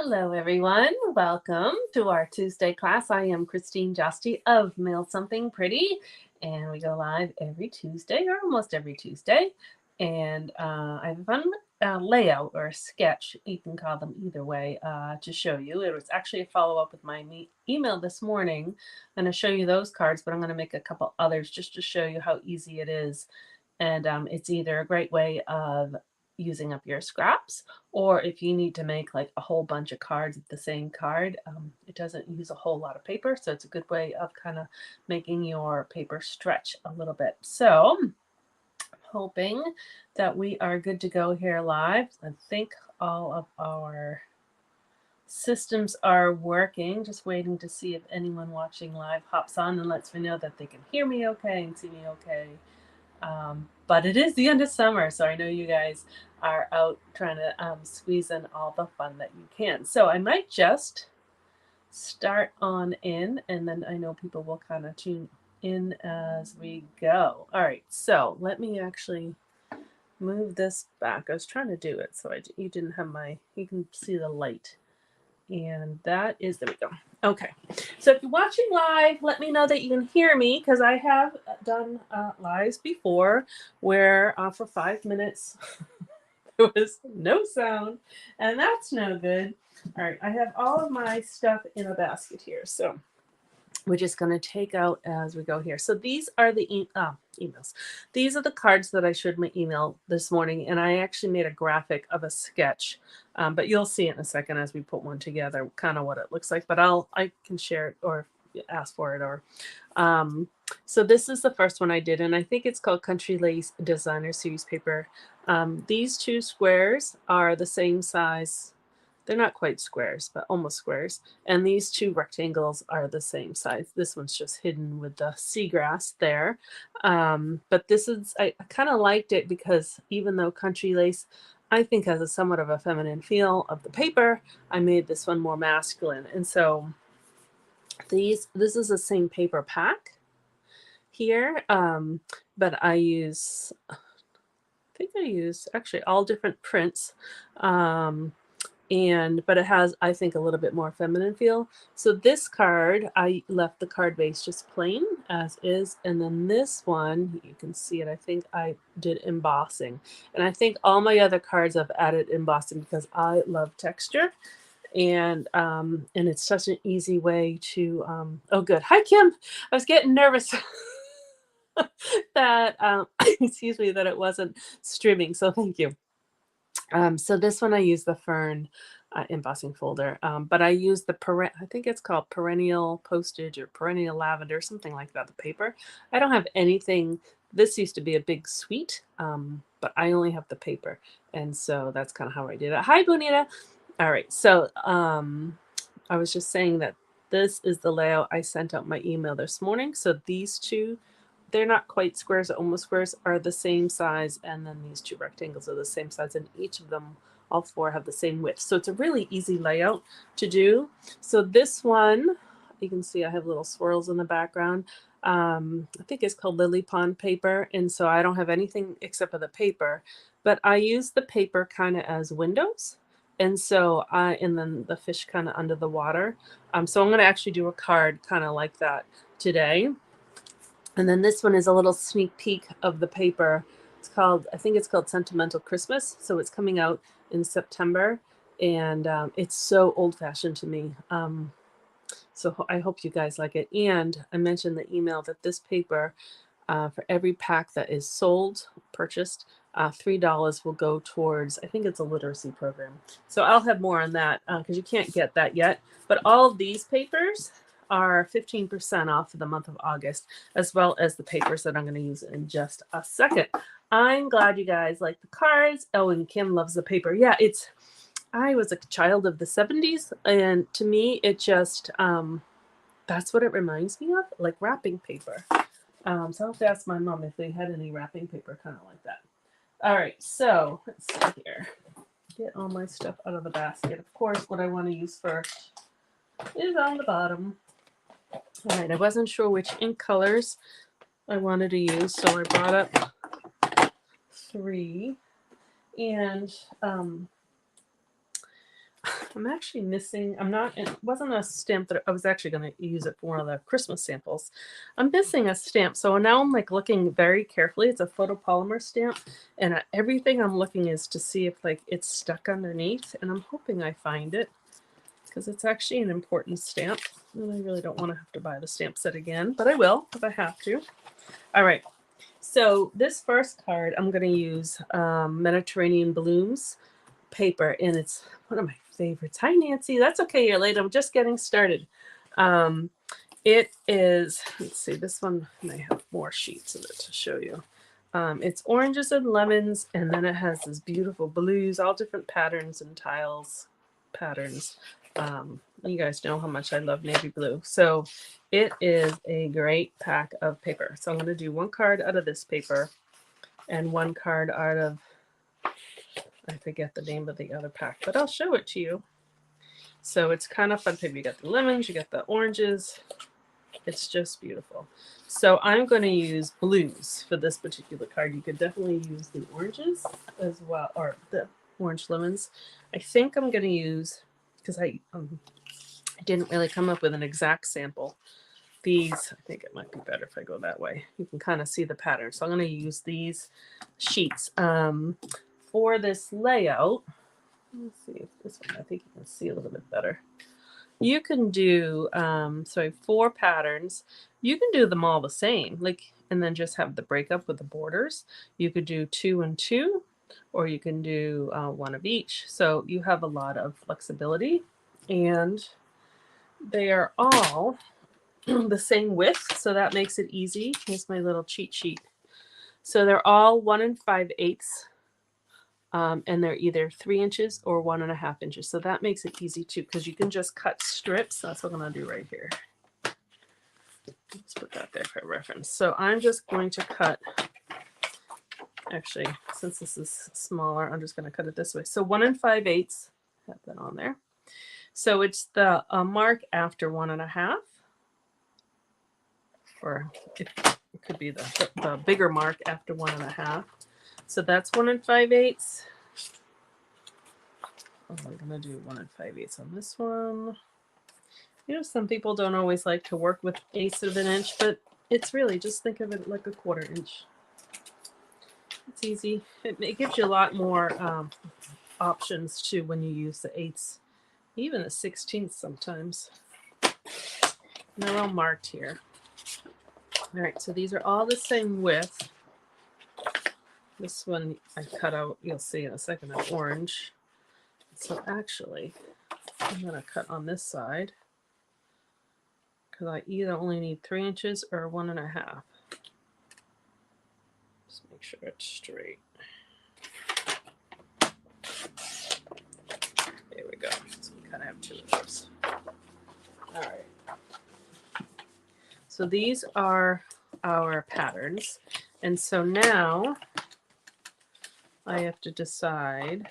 Hello, everyone. Welcome to our Tuesday class. I am Christine Josti of Mail Something Pretty, and we go live every Tuesday or almost every Tuesday. And I have a fun layout or a sketch, you can call them either way, to show you. It was actually a follow up with my email this morning. I'm going to show you those cards, but I'm going to make a couple others just to show you how easy it is. And it's either a great way of using up your scraps, or if you need to make like a whole bunch of cards of the same card, it doesn't use a whole lot of paper, so it's a good way of kind of making your paper stretch a little bit. So hoping that we are good to go here live. I think all of our systems are working. Just waiting to see if anyone watching live hops on and lets me know that they can hear me okay and see me okay. But it is the end of summer, so I know you guys are out trying to squeeze in all the fun that you can. So I might just start on in, and then I know people will kind of tune in as we go. All right, so let me actually move this back. I was trying to do it so you didn't have you can see the light. And that is, there we go. Okay, so if you're watching live, let me know that you can hear me, because I have done lives before where for 5 minutes there was no sound, and that's no good. All right, I have all of my stuff in a basket here, so we're just going to take out as we go here. So these are the emails. These are the cards that I showed my email this morning, and I actually made a graphic of a sketch, but you'll see it in a second as we put one together, kind of what it looks like. But I can share it or ask for it. Or so this is the first one I did, and I think it's called Country Lace Designer Series paper. These two squares are the same size. They're not quite squares, but almost squares. And these two rectangles are the same size. This one's just hidden with the seagrass there. But this is, I kind of liked it because even though Country Lace, I think, has a somewhat of a feminine feel of the paper, I made this one more masculine. And so this is the same paper pack here, but I think I use actually all different prints. But it has, I think, a little bit more feminine feel. So this card, I left the card base just plain as is. And then this one, you can see it, I think I did embossing. And I think all my other cards I've added embossing because I love texture. And it's such an easy way to, oh good. Hi, Kim. I was getting nervous that, excuse me, that it wasn't streaming. So thank you. So this one I use the Fern embossing folder, but I use the I think it's called Perennial Postage or Perennial Lavender, something like that, the paper. I don't have anything. This used to be a big suite, but I only have the paper. And so that's kind of how I did it. Hi, Bonita. All right. So I was just saying that this is the layout I sent out my email this morning. So these two, they're not quite squares, almost squares, are the same size, and then these two rectangles are the same size, and each of them, all four, have the same width. So it's a really easy layout to do. So this one, you can see I have little swirls in the background. I think it's called Lily Pond paper, and so I don't have anything except for the paper, but I use the paper kind of as windows. And so and then the fish kind of under the water. So I'm going to actually do a card kind of like that today. And then this one is a little sneak peek of the paper. It's called, I think it's called Sentimental Christmas. So it's coming out in September, and it's so old fashioned to me. So I hope you guys like it. And I mentioned the email that this paper, for every pack that is sold, purchased, $3 will go towards, I think it's a literacy program. So I'll have more on that because you can't get that yet. But all of these papers are 15% off for the month of August, as well as the papers that I'm going to use in just a second. I'm glad you guys like the cards. Oh, and Kim loves the paper. Yeah, I was a child of the 70s, and to me, it just, that's what it reminds me of, like wrapping paper. So I'll have to ask my mom if they had any wrapping paper kind of like that. All right, so let's see here. Get all my stuff out of the basket. Of course, what I want to use first is on the bottom. All right, I wasn't sure which ink colors I wanted to use, so I brought up 3. And I'm actually missing, it wasn't a stamp that I was actually going to use it for one of the Christmas samples. I'm missing a stamp. So now I'm like looking very carefully. It's a photopolymer stamp. And everything I'm looking is to see if like it's stuck underneath. And I'm hoping I find it because it's actually an important stamp. And I really don't want to have to buy the stamp set again, but I will if I have to. All right. So this first card, I'm going to use Mediterranean Blooms paper, and it's one of my favorites. Hi, Nancy. That's okay. You're late. I'm just getting started. It is, let's see, this one may have more sheets of it to show you. It's oranges and lemons, and then it has this beautiful blues, all different patterns and tiles patterns. You guys know how much I love navy blue. So it is a great pack of paper. So I'm going to do one card out of this paper and one card out of, I forget the name of the other pack, but I'll show it to you. So it's kind of fun paper. You got the lemons, you got the oranges. It's just beautiful. So I'm going to use blues for this particular card. You could definitely use the oranges as well, or the orange lemons. I think I'm going to use, because I didn't really come up with an exact sample. These, I think it might be better if I go that way. You can kind of see the pattern. So I'm going to use these sheets. For this layout, let's see if this one, I think you can see a little bit better. You can do, so 4 patterns. You can do them all the same, like, and then just have the breakup with the borders. You could do 2 and 2, or you can do 1 of each. So you have a lot of flexibility, and they are all the same width, so that makes it easy. Here's my little cheat sheet. So they're all 1 5/8, and they're either 3 inches or 1.5 inches. So that makes it easy too, because you can just cut strips. That's what I'm going to do right here. Let's put that there for reference. So I'm just going to cut, actually, since this is smaller, I'm just going to cut it this way. So 1 5/8, have that on there. So it's the mark after 1.5, or it could be the bigger mark after 1.5. So that's 1 5/8. Oh, I'm gonna do 1 5/8 on this one. You know, some people don't always like to work with 1/8 of an inch, but it's really, just think of it like a 1/4 inch. It's easy. It gives you a lot more options too when you use the 1/8, even the 1/16 sometimes. And they're all marked here. All right, so these are all the same width. This one I cut out, you'll see in a second, an orange. So actually, I'm going to cut on this side because I either only need 3 inches or 1.5. Just make sure it's straight. There we go. So we kind of have 2 of those. All right. So these are our patterns. And so now I have to decide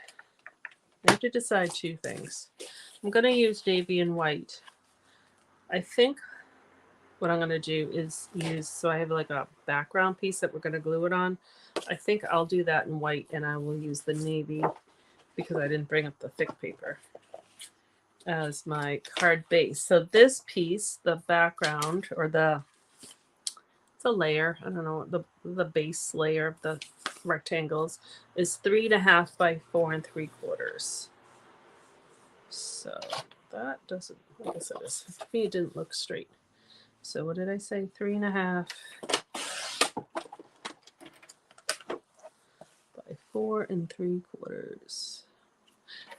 2 things. I'm going to use navy and white. I think what I'm going to do is use, so I have like a background piece that we're going to glue it on. I think I'll do that in white, and I will use the navy, because I didn't bring up the thick paper, as my card base. So this piece, the background, or it's a layer, I don't know, the base layer of the rectangles is 3.5 by 4 3/4. So that doesn't, I guess it is. For me, it didn't look straight. So what did I say? 3.5 by 4 3/4.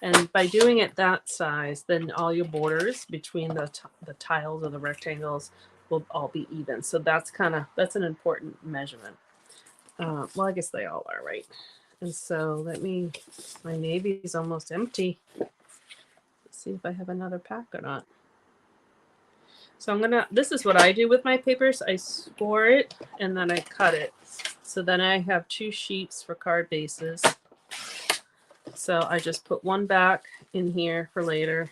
And by doing it that size, then all your borders between the tiles of the rectangles will all be even. So that's an important measurement. Well, I guess they all are, right? And so my navy is almost empty. Let's see if I have another pack or not. So this is what I do with my papers. I score it and then I cut it. So then I have 2 sheets for card bases. So I just put one back in here for later.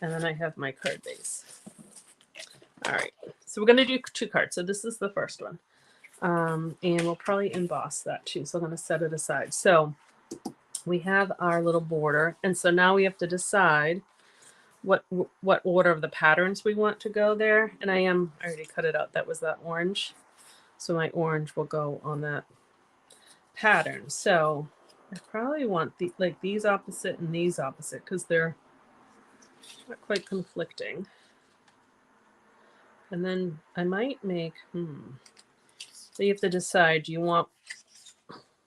And then I have my card base. All right, so we're going to do 2 cards. So this is the first one. And we'll probably emboss that too. So I'm going to set it aside. So we have our little border. And so now we have to decide what order of the patterns we want to go there. And I already cut it out. That was that orange. So my orange will go on that pattern. So I probably want like these opposite and these opposite because they're not quite conflicting. And then I might make, so you have to decide, do you want,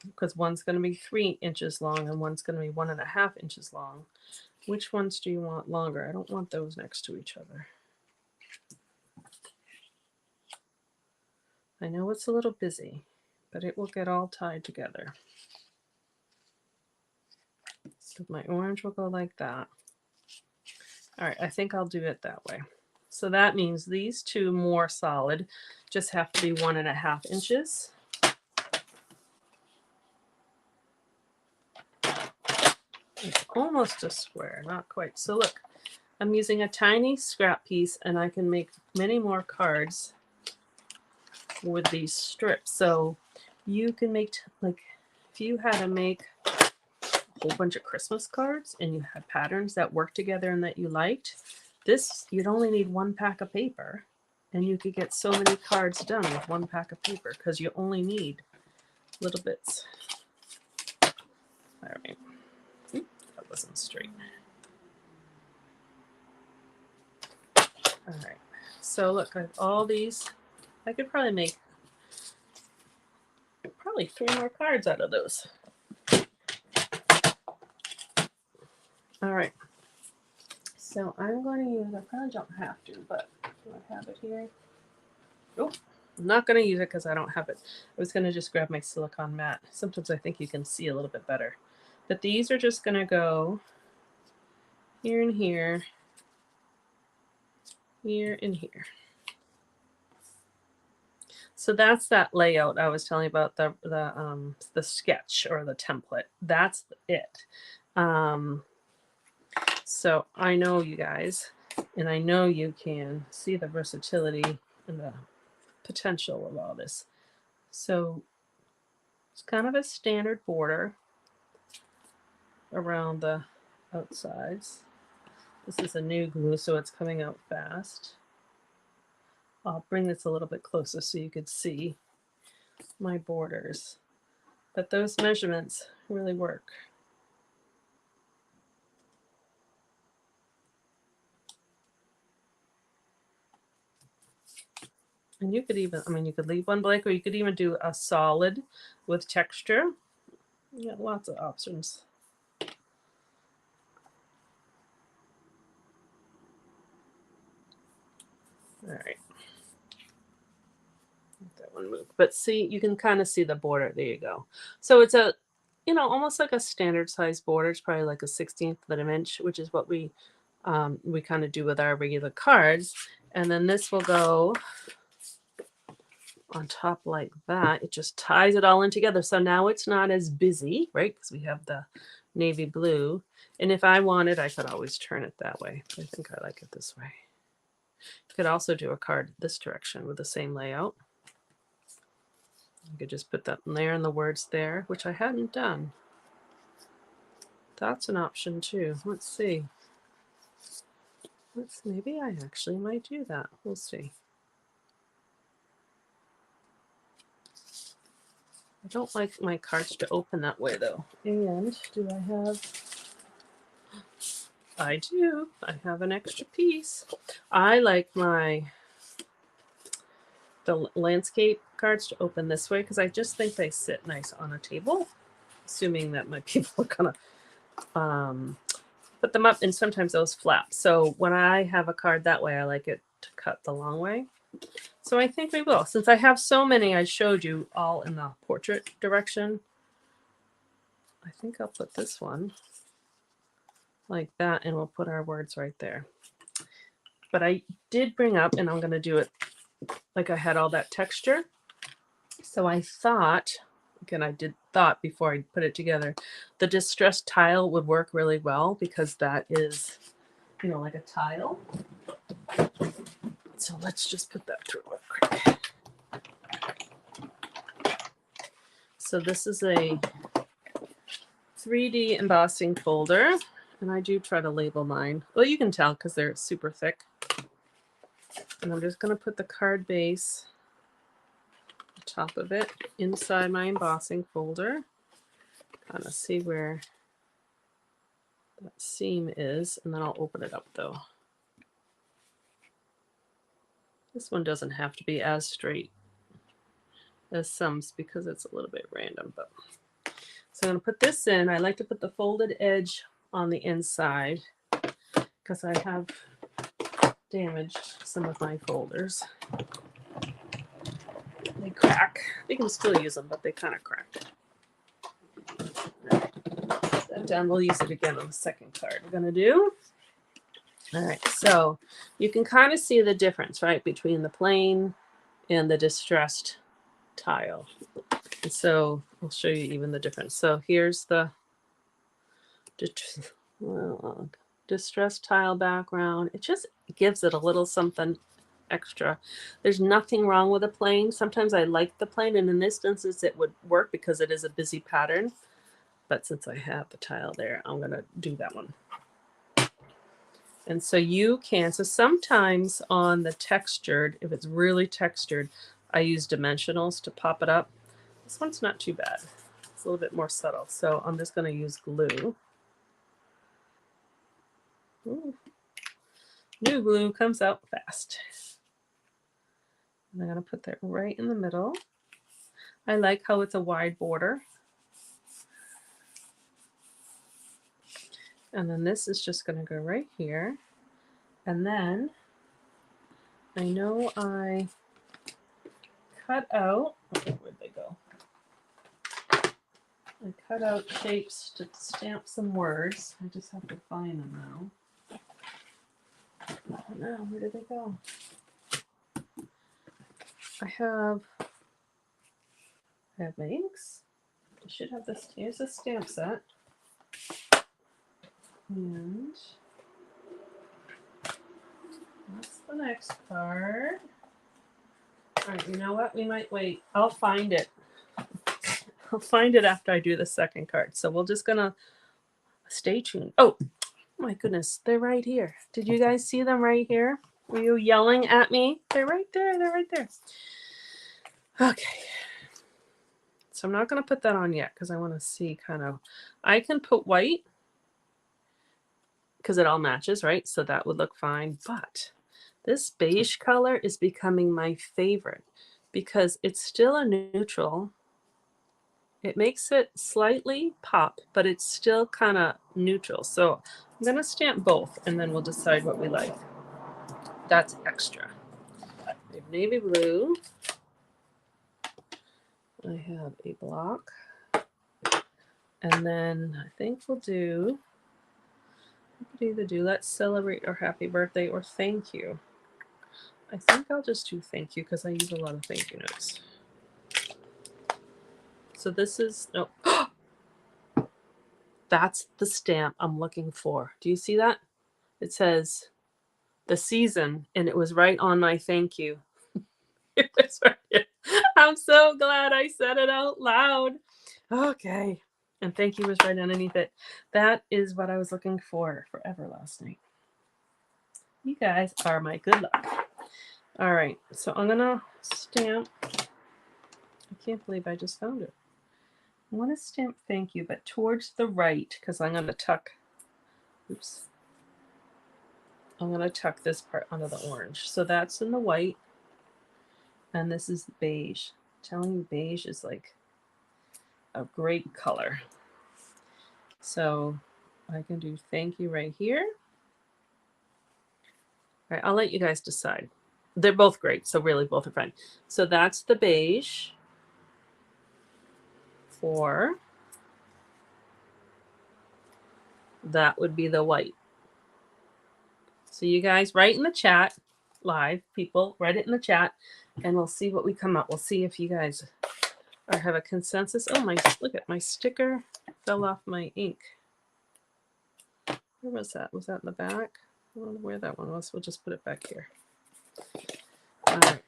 because one's going to be 3 inches long and one's going to be 1.5 inches long. Which ones do you want longer? I don't want those next to each other. I know it's a little busy, but it will get all tied together. So my orange will go like that. All right, I think I'll do it that way. So that means these two more solid just have to be 1.5 inches. It's almost a square, not quite. So look, I'm using a tiny scrap piece and I can make many more cards with these strips. So you can make, like, if you had to make a whole bunch of Christmas cards and you had patterns that worked together and that you liked, this, you'd only need 1 pack of paper and you could get so many cards done with 1 pack of paper because you only need little bits. All right. That wasn't straight. All right. So look, I have all these. I could probably make 3 more cards out of those. All right. So I'm going to use, I probably don't have to, but do I have it here? Oh, I'm not going to use it because I don't have it. I was going to just grab my silicone mat. Sometimes I think you can see a little bit better. But these are just going to go here and here, here and here. So that's that layout I was telling you about, the sketch or the template. That's it. So I know you guys, and I know you can see the versatility and the potential of all this. So it's kind of a standard border around the outsides. This is a new glue, so it's coming out fast. I'll bring this a little bit closer so you could see my borders. But those measurements really work. And you could even, you could leave one blank, or you could even do a solid with texture. You got lots of options. All right. Let that one move. But see, you can kind of see the border. There you go. So it's a, almost like a standard size border. It's probably like a 1/16 of an inch, which is what we kind of do with our regular cards. And then this will go on top like that. It just ties it all in together. So now it's not as busy, right? Because we have the navy blue. And if I wanted, I could always turn it that way. I think I like it this way. You could also do a card this direction with the same layout. You could just put that in there and the words there, which I hadn't done. That's an option too. Let's see. Maybe I actually might do that. We'll see. I don't like my cards to open that way though. And do I have? I do. I have an extra piece. I like the landscape cards to open this way because I just think they sit nice on a table, assuming that my people are gonna put them up, and sometimes those flap. So when I have a card that way, I like it to cut the long way. So I think we will. Since I have so many I showed you all in the portrait direction, I think I'll put this one like that and we'll put our words right there. But I did bring up, and I'm going to do it like I had all that texture. So I thought, again, I did thought before I put it together, the distressed tile would work really well because that is, like a tile. So let's just put that through real quick. So this is a 3D embossing folder, and I do try to label mine. Well, you can tell because they're super thick. And I'm just going to put the card base on top of it inside my embossing folder. Kind of see where that seam is, and then I'll open it up though. This one doesn't have to be as straight as some's because it's a little bit random, but so I'm going to put this in. I like to put the folded edge on the inside because I have damaged some of my folders. They crack. You can still use them, but they kind of crack. Put that down. We'll use it again on the second card we're going to do. All right, so you can kind of see the difference, right, between the plain and the distressed tile. And so I'll show you even the difference. So here's the distressed tile background. It just gives it a little something extra. There's nothing wrong with a plain. Sometimes I like the plain, and in this instance it would work because it is a busy pattern. But since I have the tile there, I'm going to do that one. And so you can, so sometimes on the textured, if it's really textured, I use dimensionals to pop it up. This one's not too bad. It's a little bit more subtle. So I'm just going to use glue. Ooh. New glue comes out fast. And I'm going to put that right in the middle. I like how it's a wide border. And then this is just going to go right here. And then I know I cut out, okay, where'd they go? I cut out shapes to stamp some words. I just have to find them now. I don't know, where did they go? I have my inks. I should have this. Here's a stamp set. And that's the next card. All right, you know what? We might wait. I'll find it. I'll find it after I do the second card. So we're just gonna stay tuned. Oh my goodness, they're right here. Did you guys see them right here? Were you yelling at me? They're right there. They're right there. Okay. So I'm not gonna put that on yet because I want to see kind of. I can put white because it all matches, right? So that would look fine. But this beige color is becoming my favorite because it's still a neutral. It makes it slightly pop, but it's still kind of neutral. So I'm going to stamp both and then we'll decide what we like. That's extra. I have navy blue. I have a block. And then I think we'll do, we could either do let's celebrate or happy birthday or thank you. I think I'll just do thank you because I use a lot of thank you notes. So this is, no, that's the stamp I'm looking for. Do you see that? It says the season, and it was right on my thank you. It was right here. I'm so glad I said it out loud. Okay. And thank you was right underneath it. That is what I was looking for forever last night. You guys are my good luck. All right. So I'm going to stamp. I can't believe I just found it. I want to stamp thank you, but towards the right because I'm going to tuck. Oops. I'm going to tuck this part under the orange. So that's in the white. And this is beige. I'm telling you, beige is like a great color. So I can do thank you right here. All right, I'll let you guys decide. They're both great, so really both are fine. So that's the beige for that would be the white. So you guys write in the chat, live people, write it in the chat, and we'll see what we come up. We'll see if you guys have a consensus. Oh my, look at my sticker fell off my ink. Where was that? Was that in the back? I don't know where that one was. We'll just put it back here. All right.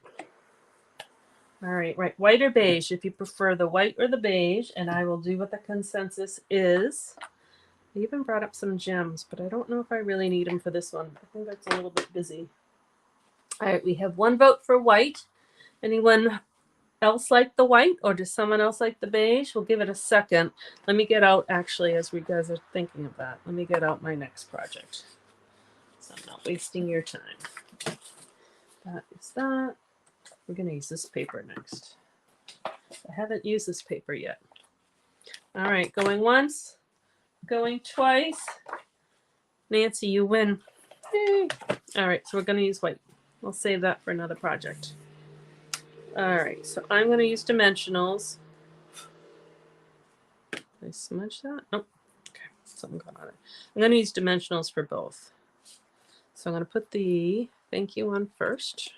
All right, right. White or beige, if you prefer the white or the beige, and I will do what the consensus is. I even brought up some gems, but I don't know if I really need them for this one. I think that's a little bit busy. All right, we have one vote for white. Anyone else like the white, or does someone else like the beige? We'll give it a second. Let me get out, actually, as we guys are thinking of that, let me get out my next project, so I'm not wasting your time. That is that. We're going to use this paper next. I haven't used this paper yet. All right, going once, going twice. Nancy, you win. Yay. All right, so we're going to use white. We'll save that for another project. All right, so I'm going to use dimensionals. Did I smudge that? Nope. Okay, something got on it. I'm going to use dimensionals for both. So I'm going to put the thank you on first.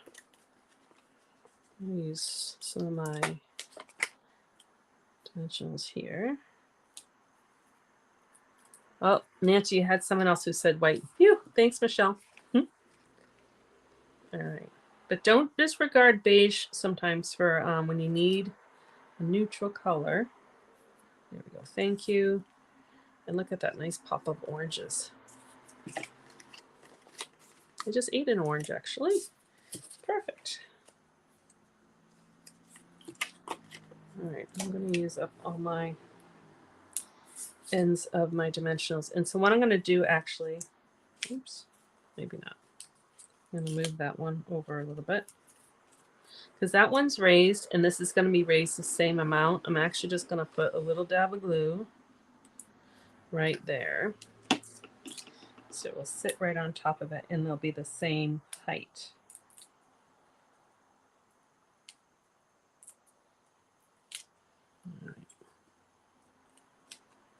I'm going to use some of my dimensionals here. Oh, Nancy, you had someone else who said white. Phew, thanks, Michelle. All right. But don't disregard beige sometimes for when you need a neutral color. There we go. Thank you. And look at that nice pop of oranges. I just ate an orange, actually. Perfect. All right, I'm going to use up all my ends of my dimensionals. And so what I'm going to do, actually, oops, maybe not. I'm going to move that one over a little bit, because that one's raised and this is going to be raised the same amount. I'm actually just going to put a little dab of glue right there. So it will sit right on top of it and they'll be the same height. All right.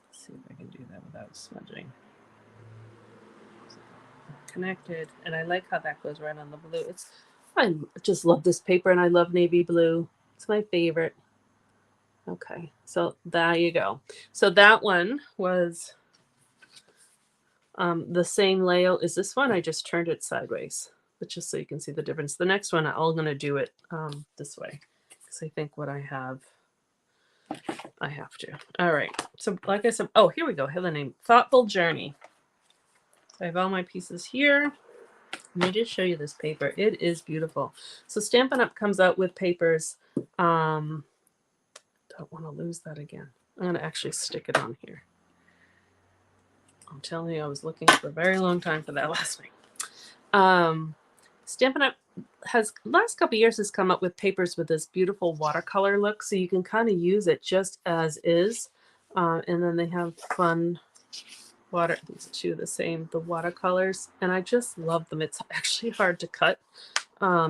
Let's see if I can do that without smudging. Connected, and I like how that goes right on the blue. I just love this paper, and I love navy blue. It's my favorite. Okay, so there you go. So that one was the same layout as this one. I just turned it sideways, but just so you can see the difference. The next one, I'm going to do it this way, because I think what I have to. All right, so like I said, oh, here we go. Here the name, Thoughtful Journey. So I have all my pieces here. Let me just show you this paper. It is beautiful. So Stampin' Up! Comes out with papers. Don't want to lose that again. I'm going to actually stick it on here. I'm telling you, I was looking for a very long time for that last thing. Stampin' Up! Has, last couple of years, has come up with papers with this beautiful watercolor look. So you can kind of use it just as is. And then they have fun water, these two the same, the watercolors, and I just love them. It's actually hard to cut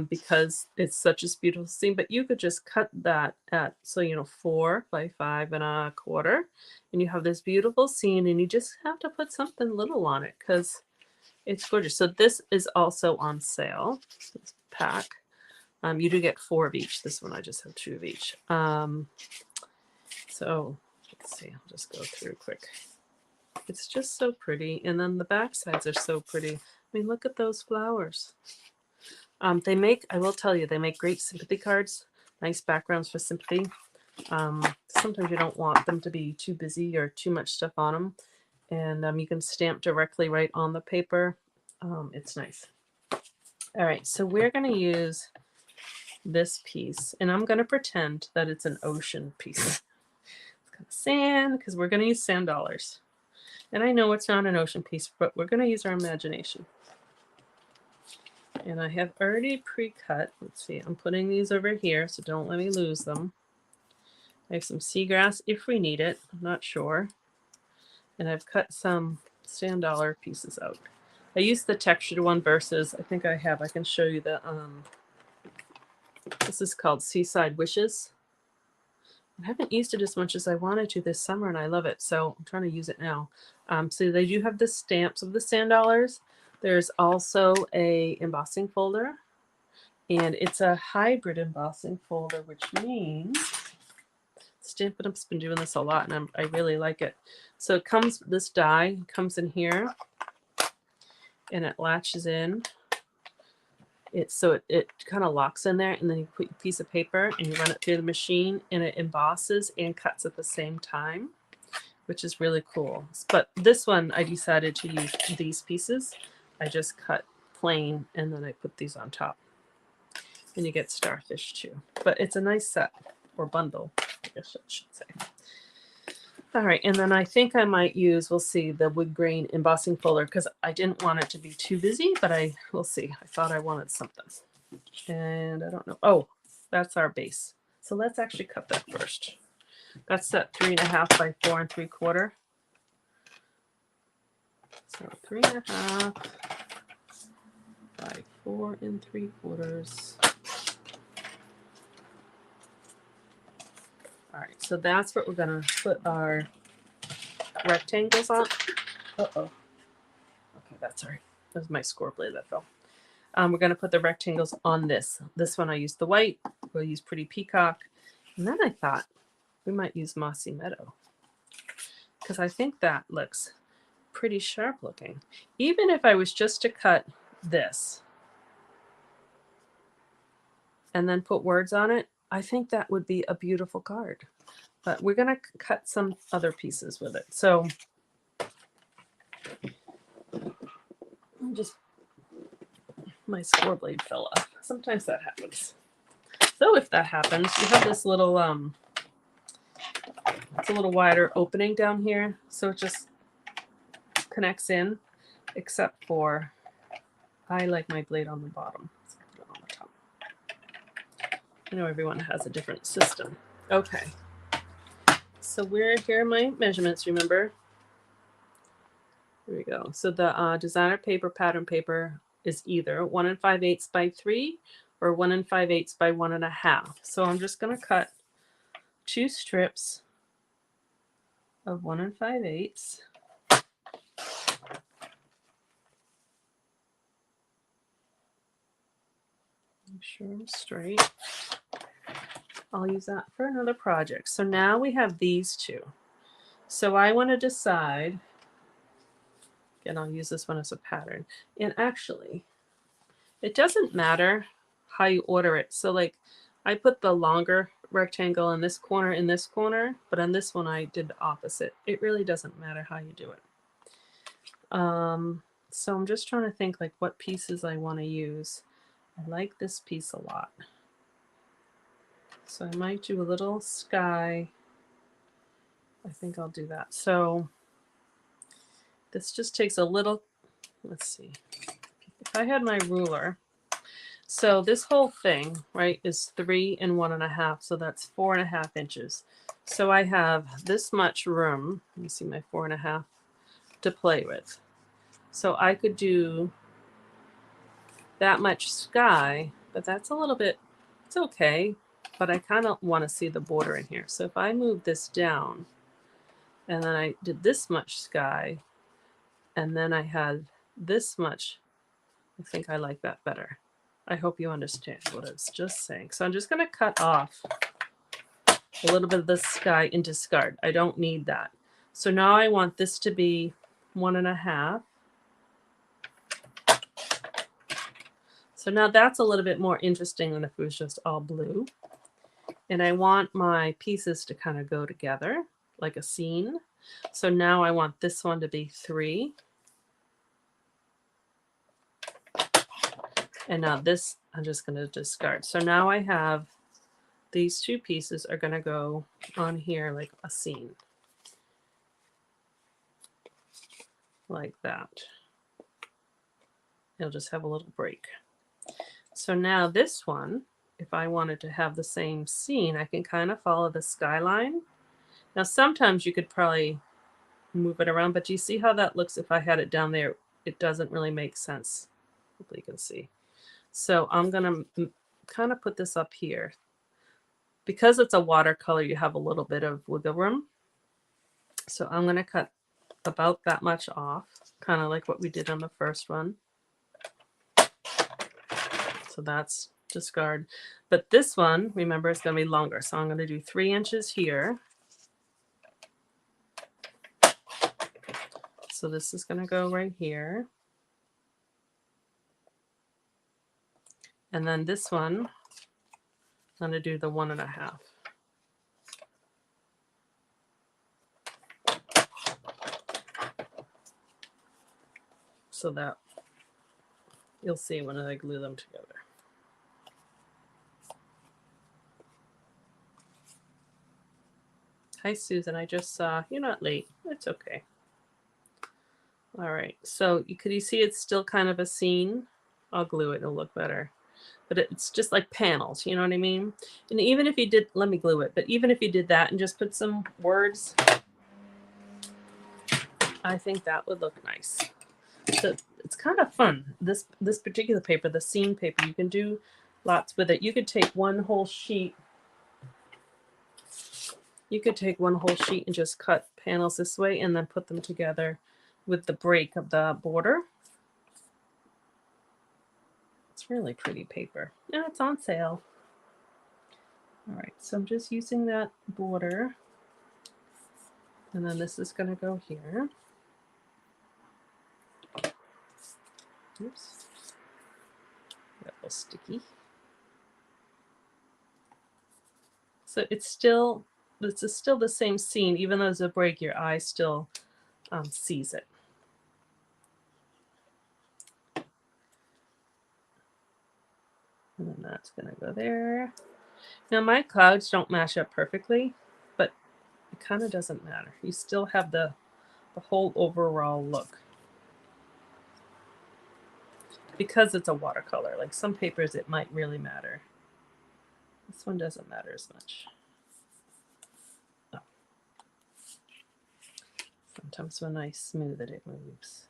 because it's such a beautiful scene, but you could just cut that at, so 4 by 5 1/4, and you have this beautiful scene, and you just have to put something little on it because it's gorgeous. So this is also on sale, this pack. You do get 4 of each. This one I just have 2 of each. So let's see, I'll just go through quick. It's just so pretty. And then the back sides are so pretty. I mean, look at those flowers. They make, I will tell you, they make great sympathy cards. Nice backgrounds for sympathy. Sometimes you don't want them to be too busy or too much stuff on them. And you can stamp directly right on the paper. It's nice. All right, so we're going to use this piece. And I'm going to pretend that it's an ocean piece. It's got sand, because we're going to use sand dollars. And I know it's not an ocean piece, but we're going to use our imagination. And I have already pre-cut. Let's see, I'm putting these over here, so don't let me lose them. I have some seagrass if we need it. I'm not sure. And I've cut some sand dollar pieces out. I used the textured one versus, I think I can show you the, this is called Seaside Wishes. I haven't used it as much as I wanted to this summer, and I love it, so I'm trying to use it now. So they do have the stamps of the sand dollars. There's also a embossing folder, and it's a hybrid embossing folder, which means Stampin' Up's been doing this a lot, and I really like it. So it comes, this die comes in here, and it latches in, it kind of locks in there, and then you put a piece of paper and you run it through the machine, and it embosses and cuts at the same time, which is really cool. But this one, I decided to use these pieces. I just cut plain, and then I put these on top. And you get starfish too. But it's a nice set, or bundle, I guess I should say. All right, and then I think I might use, we'll see, the wood grain embossing folder, because I didn't want it to be too busy, but we'll see. I thought I wanted something. And I don't know. Oh, that's our base. So let's actually cut that first. That's set 3.5 by 4 3/4. So 3.5 by 4 3/4. All right, so that's what we're gonna put our rectangles on. Uh-oh. Okay, that's all right. That was my score blade that fell. We're gonna put the rectangles on this. This one I used the white. We'll use Pretty Peacock. And then I thought we might use Mossy Meadow, because I think that looks pretty sharp looking. Even if I was just to cut this and then put words on it, I think that would be a beautiful card. But we're going to cut some other pieces with it. So my score blade fell off. Sometimes that happens. So if that happens, you have this little it's a little wider opening down here, so it just connects in, except for I like my blade on the bottom. So put it on the top. I know everyone has a different system. Okay. So here are my measurements, remember? Here we go. So the designer paper, pattern paper, is either 1 5/8 by 3 or 1 5/8 by 1.5. So I'm just going to cut 2 strips of 1 5/8. Make sure I'm straight. I'll use that for another project. So now we have these two. So I want to decide, again, I'll use this one as a pattern. And actually, it doesn't matter how you order it. So like I put the longer rectangle in this corner, but on this one I did the opposite. It really doesn't matter how you do it. So I'm just trying to think like what pieces I want to use. I like this piece a lot. So I might do a little sky. I think I'll do that. So this just takes a little, let's see. If I had my ruler, so this whole thing, right, is 3 1.5. So that's 4.5 inches. So I have this much room. Let me see my 4.5 to play with. So I could do that much sky, but that's a little bit, it's okay. But I kind of want to see the border in here. So if I move this down, and then I did this much sky, and then I had this much, I think I like that better. I hope you understand what I was just saying. So I'm just going to cut off a little bit of the sky and discard. I don't need that. So now I want this to be 1.5. So now that's a little bit more interesting than if it was just all blue. And I want my pieces to kind of go together like a scene. So now I want this one to be 3. And now this, I'm just going to discard. So now I have these 2 pieces are going to go on here like a scene. Like that. It'll just have a little break. So now this one, if I wanted to have the same scene, I can kind of follow the skyline. Now sometimes you could probably move it around, but do you see how that looks if I had it down there? It doesn't really make sense. Hopefully you can see. So I'm going to kind of put this up here. Because it's a watercolor, you have a little bit of wiggle room. So I'm going to cut about that much off, kind of like what we did on the first one. So that's discard. But this one, remember, it's going to be longer. So I'm going to do 3 inches here. So this is going to go right here. And then this one, I'm going to do the 1.5. So that you'll see when I glue them together. Hi, Susan. I just saw you're not late. It's okay. All right. So you see it's still kind of a scene. I'll glue it. It'll look better. But it's just like panels. You know what I mean? And even if you did, let me glue it. But even if you did that and just put some words, I think that would look nice. So it's kind of fun. This particular paper, the scene paper, you can do lots with it. You could take one whole sheet. You could take one whole sheet and just cut panels this way and then put them together with the break of the border. It's really pretty paper. And it's on sale. All right, so I'm just using that border. And then this is going to go here. Oops. Got a little sticky. So it's still, this is still the same scene, even though there's a break, your eye still sees it. And then that's going to go there. Now my clouds don't match up perfectly, but it kind of doesn't matter. You still have the whole overall look. Because it's a watercolor, like some papers it might really matter. This one doesn't matter as much. Oh. Sometimes when I smooth it, it moves.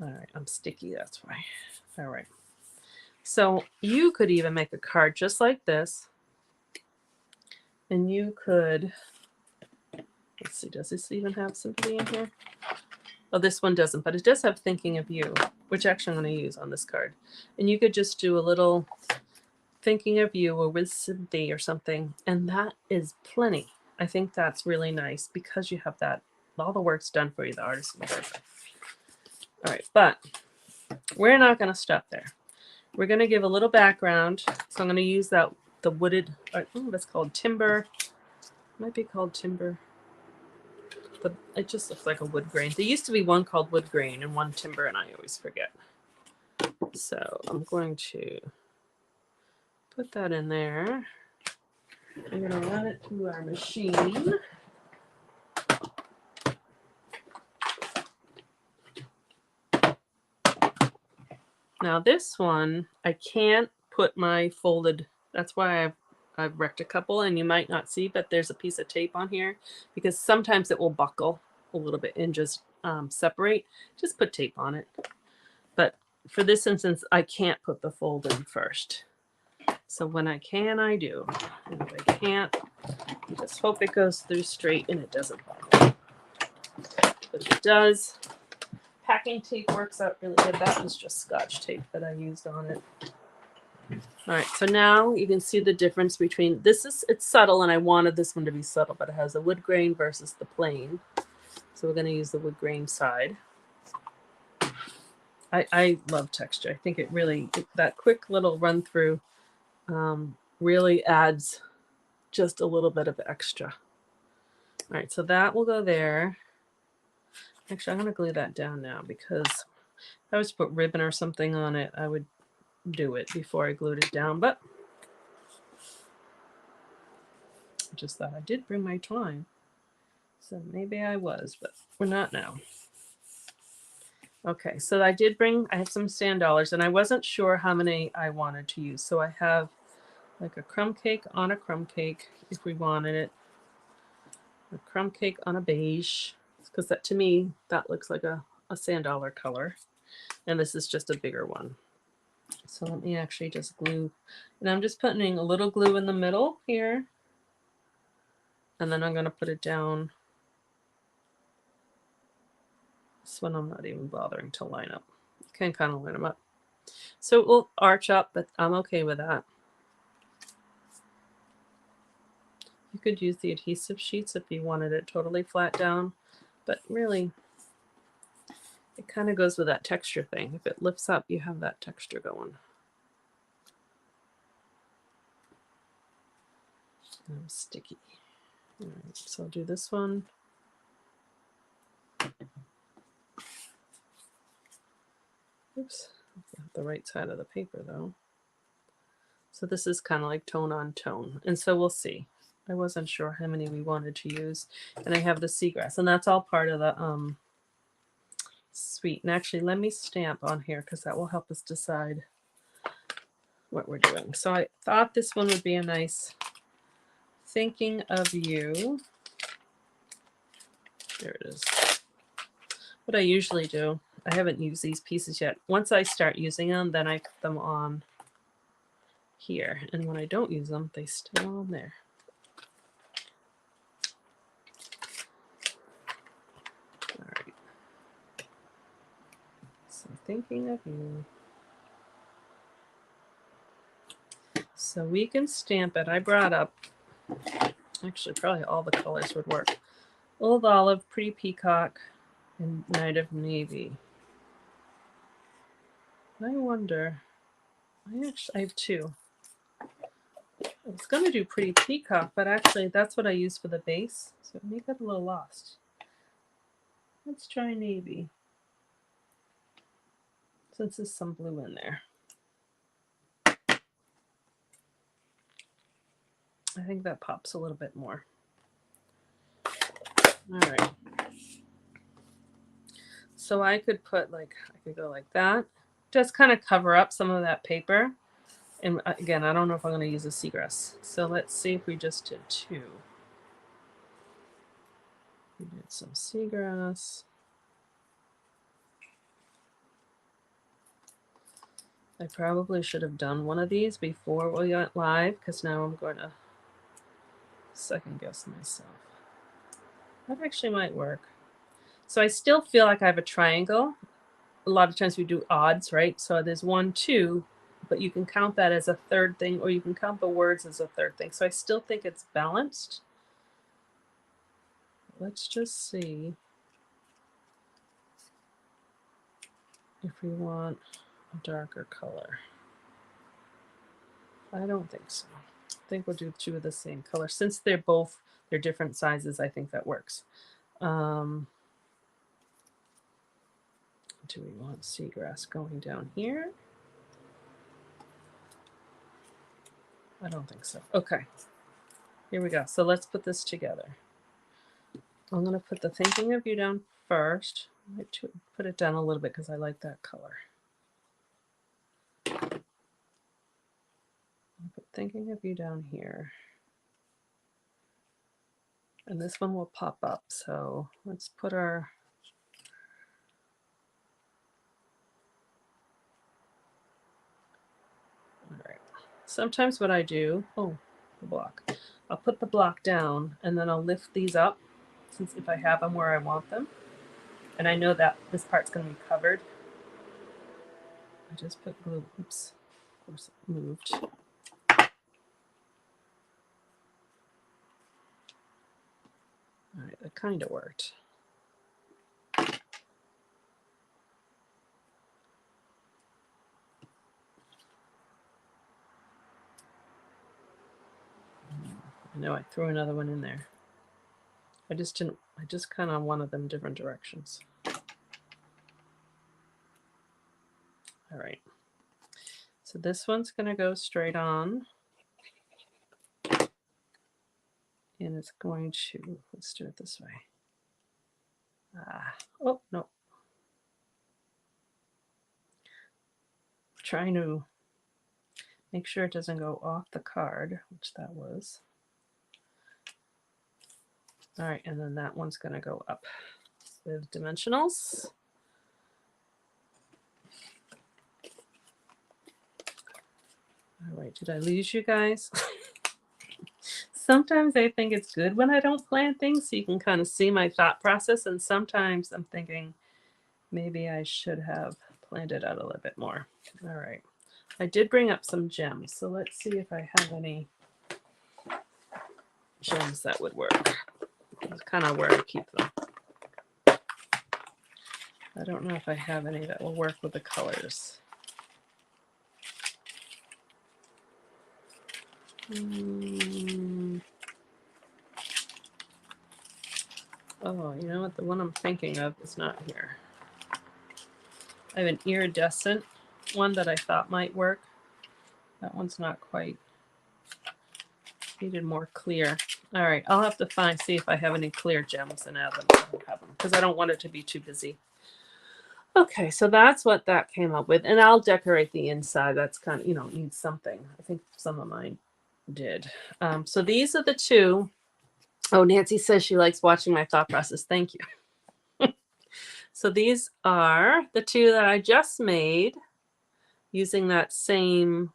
All right, I'm sticky, that's why. All right. So you could even make a card just like this. And you could, let's see, does this even have sympathy in here? Oh, this one doesn't, but it does have thinking of you, which actually I'm going to use on this card. And you could just do a little thinking of you or with sympathy or something. And that is plenty. I think that's really nice because you have that, all the work's done for you, the artist and the work. All right, but we're not going to stop there. We're going to give a little background. So I'm going to use that, the wooded, oh, that's called timber. It might be called timber. But it just looks like a wood grain. There used to be one called wood grain and one timber, and I always forget. So I'm going to put that in there. I'm going to run it through our machine. Now this one, I can't put my folded, that's why I've wrecked a couple, and you might not see, but there's a piece of tape on here because sometimes it will buckle a little bit and just separate. Just put tape on it. But for this instance, I can't put the fold in first. So when I can, I do. And if I can't, I just hope it goes through straight and it doesn't buckle. But it does. Packing tape works out really good. That was just Scotch tape that I used on it. All right, so now you can see the difference between this is, it's subtle, and I wanted this one to be subtle, but it has a wood grain versus the plain. So we're going to use the wood grain side. I love texture. I think it really, that quick little run through really adds just a little bit of extra. All right, so that will go there. Actually, I'm going to glue that down now because if I was to put ribbon or something on it, I would do it before I glued it down, but I just thought I did bring my twine. So maybe I was, but we're not now. Okay, so I have some sand dollars, and I wasn't sure how many I wanted to use. So I have like a crumb cake on a crumb cake if we wanted it. A crumb cake on a beige, because that, to me, that looks like a sand dollar color. And this is just a bigger one. So let me actually just glue, and I'm just putting a little glue in the middle here. And then I'm going to put it down. This one I'm not even bothering to line up. You can kind of line them up. So it will arch up, but I'm okay with that. You could use the adhesive sheets if you wanted it totally flat down, but really It kind of goes with that texture thing. If it lifts up, you have that texture going. And sticky. All right, so I'll do this one. Oops, the right side of the paper though. So this is kind of like tone on tone. And so we'll see. I wasn't sure how many we wanted to use. And I have the seagrass, and that's all part of the suite. And actually, let me stamp on here because that will help us decide what we're doing. So I thought this one would be a nice thinking of you. There it is. What I usually do, I haven't used these pieces yet. Once I start using them, then I put them on here. And when I don't use them, they stay on there. All right. So thinking of you. So we can stamp it. I brought up, actually probably all the colors would work. Old Olive, Pretty Peacock, and Night of Navy. I wonder, I have two. I was going to do Pretty Peacock, but actually that's what I use for the base, so it may get a little lost. Let's try Navy, since there's some blue in there. I think that pops a little bit more. All right. So I could put I could go like that. Just kind of cover up some of that paper. And again, I don't know if I'm going to use a seagrass. So let's see if we just did two. We did some seagrass. I probably should have done one of these before we went live, because now I'm going to second guess myself. That actually might work. So I still feel like I have a triangle. A lot of times we do odds, right? So there's 1, 2, but you can count that as a third thing, or you can count the words as a third thing. So I still think it's balanced. Let's just see if we want a darker color. I don't think so. I think we'll do two of the same color. Since they're different sizes, I think that works. Do we want seagrass going down here? I don't think so. Okay, here we go. So let's put this together. I'm going to put the thinking of you down first. I might put it down a little bit because I like that color. I'll put thinking of you down here. And this one will pop up. So let's put our... All right. Sometimes what I do, the block. I'll put the block down and then I'll lift these up, since if I have them where I want them. And I know that this part's going to be covered. I just put glue. Oops. Of course it moved. All right, that kind of worked. I know I threw another one in there. I just kind of wanted them different directions. All right. So this one's going to go straight on. And it's going to, let's do it this way. Oh, no. Trying to make sure it doesn't go off the card, which that was. All right, and then that one's going to go up with dimensionals. All right, did I lose you guys? Sometimes I think it's good when I don't plan things so you can kind of see my thought process, and sometimes I'm thinking maybe I should have planned it out a little bit more. All right, I did bring up some gems, so let's see if I have any gems that would work. That's kind of where I keep them. I don't know if I have any that will work with the colors. Oh, you know what? The one I'm thinking of is not here. I have an iridescent one that I thought might work. That one's not quite. Needed more clear. All right, I'll have to see if I have any clear gems and add them. I don't have them because I don't want it to be too busy. Okay, so that's what that came up with. And I'll decorate the inside. That's kind of, needs something. I think some of mine did. So these are the two. Oh, Nancy says she likes watching my thought process. Thank you. So these are the two that I just made using that same,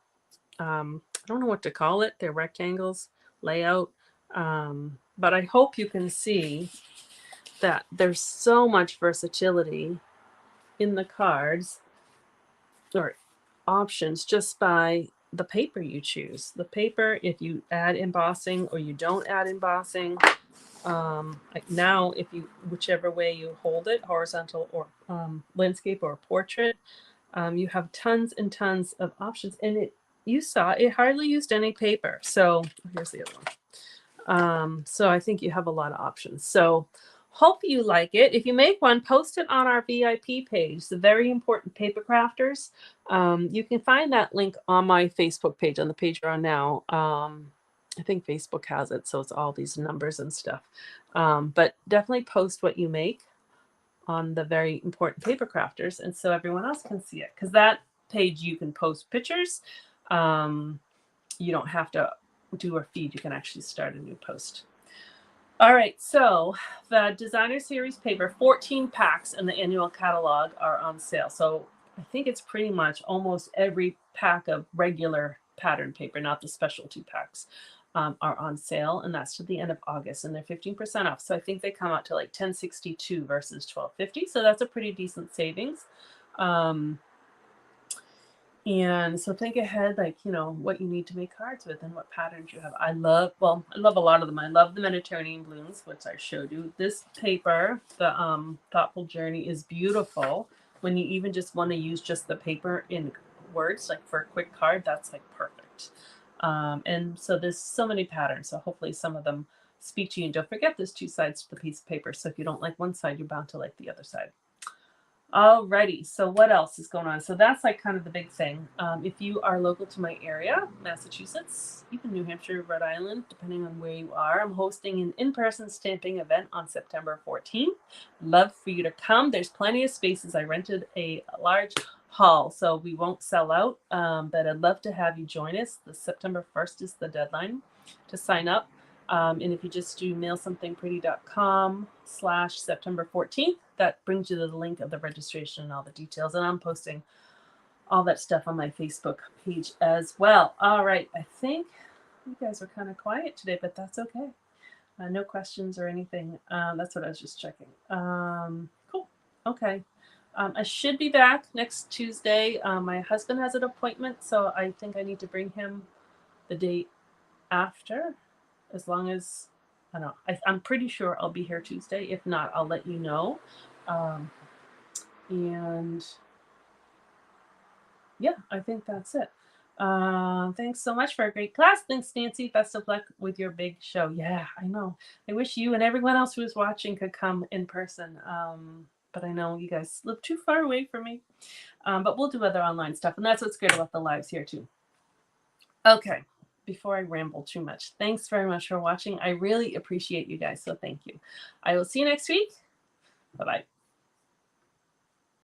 I don't know what to call it. They're rectangles layout. But I hope you can see that there's so much versatility in the cards or options just by the paper you choose. The paper, if you add embossing or you don't add embossing, like now, if you, whichever way you hold it, horizontal or landscape or portrait, you have tons and tons of options. And you saw it hardly used any paper. So here's the other one. So I think you have a lot of options. So hope you like it. If you make one, post it on our VIP page, the Very Important Paper Crafters. You can find that link on my Facebook page, on the page you're on now. I think Facebook has it, so it's all these numbers and stuff. But definitely post what you make on the Very Important Paper Crafters, and so everyone else can see it. Because that page, you can post pictures. You don't have to do a feed. You can actually start a new post. All right, so the Designer Series paper, 14 packs in the annual catalog are on sale. So I think it's pretty much almost every pack of regular pattern paper, not the specialty packs, are on sale, and that's to the end of August, and they're 15% off. So I think they come out to like $10.62 versus $12.50. So that's a pretty decent savings. And so think ahead, like, what you need to make cards with and what patterns you have. I love a lot of them. I love the Mediterranean blooms, which I showed you. This paper, the Thoughtful Journey, is beautiful. When you even just want to use just the paper in words, like for a quick card, that's like perfect. And so there's so many patterns. So hopefully some of them speak to you. And don't forget, there's two sides to the piece of paper. So if you don't like one side, you're bound to like the other side. Alrighty, so what else is going on? So that's like kind of the big thing. If you are local to my area, Massachusetts, even New Hampshire, Rhode Island, depending on where you are, I'm hosting an in-person stamping event on September 14th. Love for you to come. There's plenty of spaces. I rented a large hall, so we won't sell out, but I'd love to have you join us. The September 1st is the deadline to sign up. And if you just do mailsomethingpretty.com/September 14th, that brings you to the link of the registration and all the details. And I'm posting all that stuff on my Facebook page as well. All right. I think you guys are kind of quiet today, but that's okay. No questions or anything. That's what I was just checking. Cool. Okay. I should be back next Tuesday. My husband has an appointment, so I think I need to bring him the day after. As long as, I don't know, I'm pretty sure I'll be here Tuesday. If not, I'll let you know. And yeah, I think that's it. Thanks so much for a great class. Thanks, Nancy. Best of luck with your big show. Yeah, I know. I wish you and everyone else who is watching could come in person. But I know you guys live too far away from me. But we'll do other online stuff. And that's what's great about the lives here too. Okay. Before I ramble too much, thanks very much for watching. I really appreciate you guys, so thank you. I will see you next week. Bye-bye.